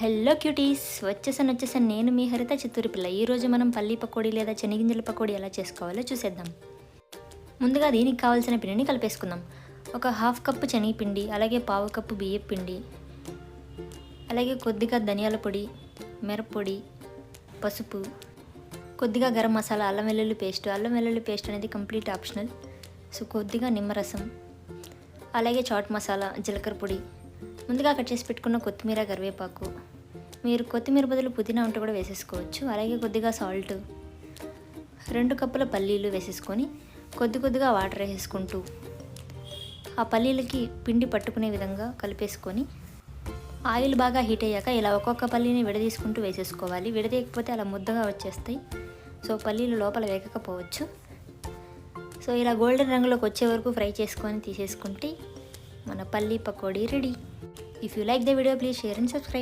Hello cuties, వచ్చేసాను నేను మీ హరిత చిత్తూరు పిల్ల. ఈరోజు మనం పల్లి పకోడీ లేదా శనగింజల పకోడీ ఎలా చేసుకోవాలో చూసేద్దాం. ముందుగా దీనికి కావాల్సిన పిండిని కలిపేసుకుందాం. ఒక హాఫ్ కప్పు శనగపిండి, అలాగే పావు కప్పు బియ్యం పిండి, అలాగే కొద్దిగా ధనియాల పొడి, మిరప్పొడి, పసుపు, కొద్దిగా గరం మసాలా, అల్లం వెల్లుల్లి పేస్ట్ అనేది కంప్లీట్ ఆప్షనల్. సో కొద్దిగా నిమ్మరసం, అలాగే చాట్ మసాలా, జీలకర్ర పొడి, ముందుగా కట్ చేసి పెట్టుకున్న కొత్తిమీర, కరివేపాకు, మీరు కొత్తిమీర బదులు పుదీనా ఉంటే కూడా వేసేసుకోవచ్చు. అలాగే కొద్దిగా సాల్ట్, 2 కప్పుల పల్లీలు వేసేసుకొని కొద్దిగా వాటర్ వేసేసుకుంటూ ఆ పల్లీలకి పిండి పట్టుకునే విధంగా కలిపేసుకొని ఆయిల్ బాగా హీట్ అయ్యాక ఇలా ఒక్కొక్క పల్లీని విడదీసుకుంటూ వేసేసుకోవాలి. విడదీయకపోతే అలా ముద్దగా వచ్చేస్తాయి. సో పల్లీలు లోపల వేగకపోవచ్చు. సో ఇలా గోల్డెన్ రంగులోకి వచ్చే వరకు ఫ్రై చేసుకొని తీసేసుకుంటే మన పల్లీ pakodi ready. If you like the video, please share and subscribe.